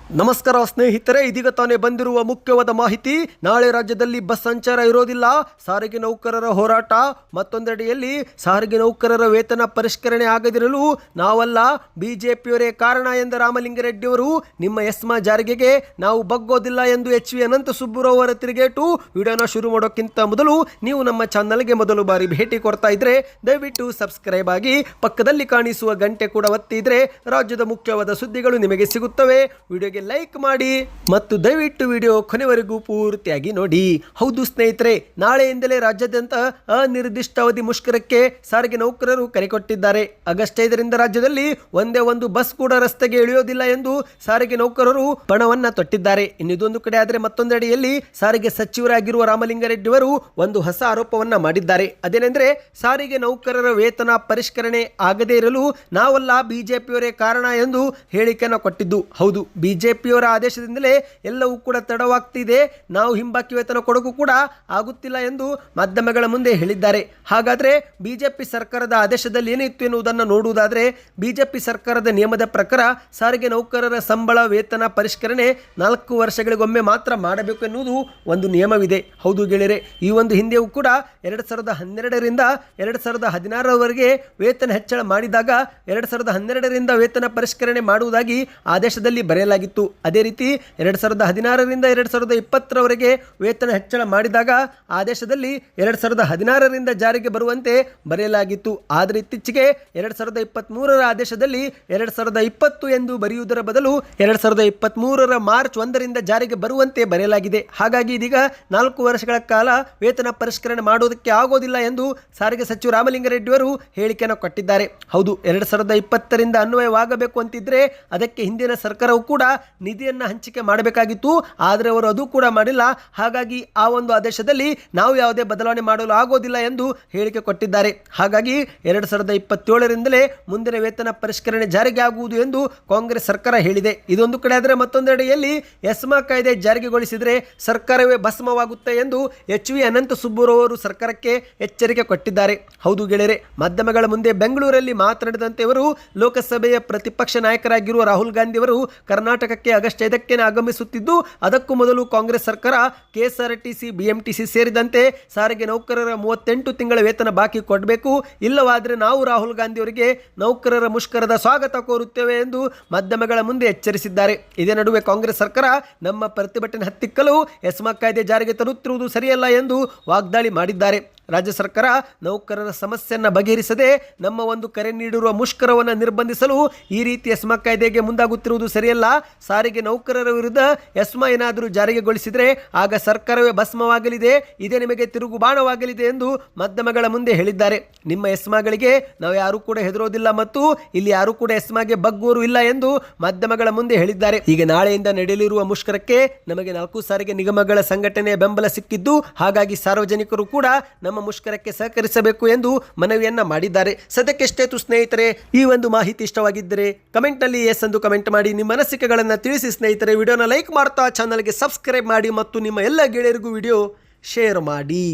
ನಮಸ್ಕಾರ ಸ್ನೇಹಿತರೆ, ಇದೀಗ ತಾನೇ ಬಂದಿರುವ ಮುಖ್ಯವಾದ ಮಾಹಿತಿ. ನಾಳೆ ರಾಜ್ಯದಲ್ಲಿ ಬಸ್ ಸಂಚಾರ ಇರೋದಿಲ್ಲ. ಸಾರಿಗೆ ನೌಕರರ ಹೋರಾಟ. ಮತ್ತೊಂದೆಡೆಯಲ್ಲಿ ಸಾರಿಗೆ ನೌಕರರ ವೇತನ ಪರಿಷ್ಕರಣೆ ಆಗದಿರಲು ನಾವಲ್ಲ, ಬಿಜೆಪಿಯವರೇ ಕಾರಣ ಎಂದ ರಾಮಲಿಂಗಾರೆಡ್ಡಿಯವರು ನಿಮ್ಮ ಎಸ್ಮಾ ಜಾರಿಗೆಗೆ ನಾವು ಬಗ್ಗೋದಿಲ್ಲ ಎಂದು ಎಚ್.ವಿ. ಅನಂತ ಸುಬ್ಬುರಾವ್ ಅವರ ತಿರುಗೇಟು. ವಿಡಿಯೋನ ಶುರು ಮಾಡೋಕ್ಕಿಂತ ಮೊದಲು ನೀವು ನಮ್ಮ ಚಾನಲ್ಗೆ ಮೊದಲು ಬಾರಿ ಭೇಟಿ ಕೊಡ್ತಾ ಇದ್ರೆ ದಯವಿಟ್ಟು ಸಬ್ಸ್ಕ್ರೈಬ್ ಆಗಿ, ಪಕ್ಕದಲ್ಲಿ ಕಾಣಿಸುವ ಗಂಟೆ ಕೂಡ ಒತ್ತಿದ್ರೆ ರಾಜ್ಯದ ಮುಖ್ಯವಾದ ಸುದ್ದಿಗಳು ನಿಮಗೆ ಸಿಗುತ್ತವೆ. ವಿಡಿಯೋಗೆ ಲೈಕ್ ಮಾಡಿ ಮತ್ತು ದಯವಿಟ್ಟು ವಿಡಿಯೋ ಕೊನೆವರೆಗೂ ಪೂರ್ತಿಯಾಗಿ ನೋಡಿ. ಹೌದು ಸ್ನೇಹಿತರೆ, ನಾಳೆಯಿಂದಲೇ ರಾಜ್ಯಾದ್ಯಂತ ಅನಿರ್ದಿಷ್ಟಾವಧಿ ಮುಷ್ಕರಕ್ಕೆ ಸಾರಿಗೆ ನೌಕರರು ಕರೆ ಕೊಟ್ಟಿದ್ದಾರೆ. ಆಗಸ್ಟ್ 5ರಿಂದ ರಾಜ್ಯದಲ್ಲಿ ಒಂದೇ ಒಂದು ಬಸ್ ಕೂಡ ರಸ್ತೆಗೆ ಇಳಿಯೋದಿಲ್ಲ ಎಂದು ಸಾರಿಗೆ ನೌಕರರು ಪಣವನ್ನ ತೊಟ್ಟಿದ್ದಾರೆ. ಇನ್ನೊಂದು ಕಡೆ ಆದರೆ ಮತ್ತೊಂದೆಡೆಯಲ್ಲಿ ಸಾರಿಗೆ ಸಚಿವರಾಗಿರುವ ರಾಮಲಿಂಗಾರೆಡ್ಡಿ ಅವರು ಒಂದು ಹೊಸ ಆರೋಪವನ್ನ ಮಾಡಿದ್ದಾರೆ. ಅದೇನೆಂದ್ರೆ ಸಾರಿಗೆ ನೌಕರರ ವೇತನ ಪರಿಷ್ಕರಣೆ ಆಗದೇ ಇರಲು ನಾವಲ್ಲ, ಬಿಜೆಪಿಯವರೇ ಕಾರಣ ಎಂದು ಹೇಳಿಕೆಯನ್ನು ಕೊಟ್ಟಿದ್ದು. ಹೌದು, ಬಿಜೆಪಿಯವರ ಆದೇಶದಿಂದಲೇ ಎಲ್ಲವೂ ಕೂಡ ತಡವಾಗ್ತಿದೆ, ನಾವು ಹಿಂಬಾಕಿ ವೇತನ ಕೊಡೋಕು ಕೂಡ ಆಗುತ್ತಿಲ್ಲ ಎಂದು ಮಾಧ್ಯಮಗಳ ಮುಂದೆ ಹೇಳಿದ್ದಾರೆ. ಹಾಗಾದ್ರೆ ಬಿಜೆಪಿ ಸರ್ಕಾರದ ಆದೇಶದಲ್ಲಿ ಏನಿತ್ತು ಎನ್ನುವುದನ್ನು ನೋಡುವುದಾದರೆ, ಬಿಜೆಪಿ ಸರ್ಕಾರದ ನಿಯಮದ ಪ್ರಕಾರ ಸಾರಿಗೆ ನೌಕರರ ಸಂಬಳ ವೇತನ ಪರಿಷ್ಕರಣೆ 4 ವರ್ಷಗಳಿಗೊಮ್ಮೆ ಮಾತ್ರ ಮಾಡಬೇಕು ಎನ್ನುವುದು ಒಂದು ನಿಯಮವಿದೆ. ಹೌದು ಗೆಳೆಯರೆ, ಈ ಒಂದು ಹಿಂದೆಯೂ ಕೂಡ 2012ರಿಂದ 2016ರವರೆಗೆ ವೇತನ ಹೆಚ್ಚಳ ಮಾಡಿದಾಗ 2012ರಿಂದ ವೇತನ ಪರಿಷ್ಕರಣೆ ಮಾಡುವುದಾಗಿ ಆದೇಶದಲ್ಲಿ ಬರೆಯಲಾಗಿತ್ತು. ಅದೇ ರೀತಿ 2016ರಿಂದ 2020ರವರೆಗೆ ವೇತನ ಹೆಚ್ಚಳ ಮಾಡಿದಾಗ ಆದೇಶದಲ್ಲಿ 2016ರಿಂದ ಜಾರಿಗೆ ಬರುವಂತೆ ಬರೆಯಲಾಗಿತ್ತು. ಆದರೆ ಇತ್ತೀಚೆಗೆ 2023ರ ಆದೇಶದಲ್ಲಿ 2020 ಎಂದು ಬರೆಯುವುದರ ಬದಲು 2023ರ ಮಾರ್ಚ್ 1ರಿಂದ ಜಾರಿಗೆ ಬರುವಂತೆ ಬರೆಯಲಾಗಿದೆ. ಹಾಗಾಗಿ ಇದೀಗ 4 ವರ್ಷಗಳ ಕಾಲ ವೇತನ ಪರಿಷ್ಕರಣೆ ಮಾಡುವುದಕ್ಕೆ ಆಗೋದಿಲ್ಲ ಎಂದು ಸಾರಿಗೆ ಸಚಿವ ರಾಮಲಿಂಗಾರೆಡ್ಡಿ ಅವರು ಹೇಳಿಕೆಯನ್ನು ಕೊಟ್ಟಿದ್ದಾರೆ. ಹೌದು, 2020ರಿಂದ ಅನ್ವಯವಾಗಬೇಕು ಅಂತಿದ್ರೆ ಅದಕ್ಕೆ ಹಿಂದಿನ ಸರ್ಕಾರವು ಕೂಡ ನಿಧಿಯನ್ನು ಹಂಚಿಕೆ ಮಾಡಬೇಕಾಗಿತ್ತು. ಆದರೆ ಅವರು ಅದು ಕೂಡ ಮಾಡಿಲ್ಲ. ಹಾಗಾಗಿ ಆ ಒಂದು ಆದೇಶದಲ್ಲಿ ನಾವು ಯಾವುದೇ ಬದಲಾವಣೆ ಮಾಡಲು ಆಗೋದಿಲ್ಲ ಎಂದು ಹೇಳಿಕೆ ಕೊಟ್ಟಿದ್ದಾರೆ. ಹಾಗಾಗಿ 2027ರಿಂದಲೇ ಮುಂದಿನ ವೇತನ ಪರಿಷ್ಕರಣೆ ಜಾರಿಗೆ ಆಗುವುದು ಎಂದು ಕಾಂಗ್ರೆಸ್ ಸರ್ಕಾರ ಹೇಳಿದೆ. ಇದೊಂದು ಕಡೆ ಆದರೆ ಮತ್ತೊಂದೆಡೆಯಲ್ಲಿ ಎಸ್ಮಾ ಕಾಯ್ದೆ ಜಾರಿಗೆಗೊಳಿಸಿದರೆ ಸರ್ಕಾರವೇ ಭಸ್ಮವಾಗುತ್ತೆ ಎಂದು ಎಚ್.ವಿ. ಅನಂತ ಸುಬ್ಬುರಾವ್ ಅವರು ಸರ್ಕಾರಕ್ಕೆ ಎಚ್ಚರಿಕೆ ಕೊಟ್ಟಿದ್ದಾರೆ. ಹೌದು ಗೆಳೆಯರೆ, ಮಾಧ್ಯಮಗಳ ಮುಂದೆ ಬೆಂಗಳೂರಲ್ಲಿ ಮಾತನಾಡಿದಂತೆ ಅವರು ಲೋಕಸಭೆಯ ಪ್ರತಿಪಕ್ಷ ನಾಯಕರಾಗಿರುವ ರಾಹುಲ್ ಗಾಂಧಿ ಅವರು ಕರ್ನಾಟಕಕ್ಕೆ ಆಗಸ್ಟ್ 5ಕ್ಕೆ ಆಗಮಿಸುತ್ತಿದ್ದು, ಅದಕ್ಕೂ ಮೊದಲು ಕಾಂಗ್ರೆಸ್ ಸರ್ಕಾರ ಕೆಎಸ್ಆರ್ಟಿಸಿ, ಬಿಎಂಟಿಸಿ ಸೇರಿದಂತೆ ಸಾರಿಗೆ ನೌಕರರ 38 ತಿಂಗಳ ವೇತನ ಬಾಕಿ ಕೊಡಬೇಕು, ಇಲ್ಲವಾದರೆ ನಾವು ರಾಹುಲ್ ಗಾಂಧಿ ಅವರಿಗೆ ನೌಕರರ ಮುಷ್ಕರದ ಸ್ವಾಗತ ಕೋರುತ್ತೇವೆ ಎಂದು ಮಾಧ್ಯಮಗಳ ಮುಂದೆ ಎಚ್ಚರಿಸಿದ್ದಾರೆ. ಇದೇ ನಡುವೆ ಕಾಂಗ್ರೆಸ್ ಸರ್ಕಾರ ನಮ್ಮ ಪ್ರತಿಭಟನೆ ಹತ್ತಿಕ್ಕಲು ಎಸ್ಮಾ ಕಾಯ್ದೆ ಜಾರಿಗೆ ತರುತ್ತಿರುವುದು ಸರಿಯಲ್ಲ ಎಂದು ವಾಗ್ದಾಳಿ ಮಾಡಿದ್ದಾರೆ. ರಾಜ್ಯ ಸರ್ಕಾರ ನೌಕರರ ಸಮಸ್ಯೆಯನ್ನು ಬಗೆಹರಿಸದೆ ನಮ್ಮ ಒಂದು ಕರೆ ನೀಡಿರುವ ಮುಷ್ಕರವನ್ನು ನಿರ್ಬಂಧಿಸಲು ಈ ರೀತಿ ಎಸ್ಮಾ ಕಾಯ್ದೆಗೆ ಮುಂದಾಗುತ್ತಿರುವುದು ಸರಿಯಲ್ಲ. ಸಾರಿಗೆ ನೌಕರರ ವಿರುದ್ಧ ಎಸ್ಮಾ ಏನಾದರೂ ಜಾರಿಗೆಗೊಳಿಸಿದರೆ ಆಗ ಸರ್ಕಾರವೇ ಭಸ್ಮವಾಗಲಿದೆ, ಇದೇ ನಿಮಗೆ ತಿರುಗುಬಾಣವಾಗಲಿದೆ ಎಂದು ಮಾಧ್ಯಮಗಳ ಮುಂದೆ ಹೇಳಿದ್ದಾರೆ. ನಿಮ್ಮ ಎಸ್ಮಾಗಳಿಗೆ ನಾವು ಯಾರೂ ಕೂಡ ಹೆದರೋದಿಲ್ಲ ಮತ್ತು ಇಲ್ಲಿ ಯಾರೂ ಕೂಡ ಎಸ್ಮಾಗೆ ಬಗ್ಗೋರು ಇಲ್ಲ ಎಂದು ಮಾಧ್ಯಮಗಳ ಮುಂದೆ ಹೇಳಿದ್ದಾರೆ. ಈಗ ನಾಳೆಯಿಂದ ನಡೆಯಲಿರುವ ಮುಷ್ಕರಕ್ಕೆ ನಮಗೆ 4 ಸಾರಿಗೆ ನಿಗಮಗಳ ಸಂಘಟನೆಯ ಬೆಂಬಲ ಸಿಕ್ಕಿದ್ದು, ಹಾಗಾಗಿ ಸಾರ್ವಜನಿಕರು ಕೂಡ ನಮ್ಮ ಮುಷ್ಕರಕ್ಕೆ ಸಹಕರಿಸಬೇಕು ಎಂದು ಮನವಿಯನ್ನ ಮಾಡಿದ್ದಾರೆ. ಸದ್ಯಕ್ಕೆ ಎಷ್ಟೇತು ಸ್ನೇಹಿತರೆ, ಈ ಒಂದು ಮಾಹಿತಿ ಇಷ್ಟವಾಗಿದ್ದರೆ ಕಮೆಂಟ್ ನಲ್ಲಿ ಎಸ್ ಎಂದು ಕಮೆಂಟ್ ಮಾಡಿ ನಿಮ್ಮ ಅನಿಸಿಕೆಗಳನ್ನು ತಿಳಿಸಿ. ಸ್ನೇಹಿತರೆ, ವಿಡಿಯೋನ ಲೈಕ್ ಮಾಡ್ತಾ ಚಾನಲ್ಗೆ ಸಬ್ಸ್ಕ್ರೈಬ್ ಮಾಡಿ ಮತ್ತು ನಿಮ್ಮ ಎಲ್ಲ ಗೆಳೆಯರಿಗೂ ವಿಡಿಯೋ ಶೇರ್ ಮಾಡಿ.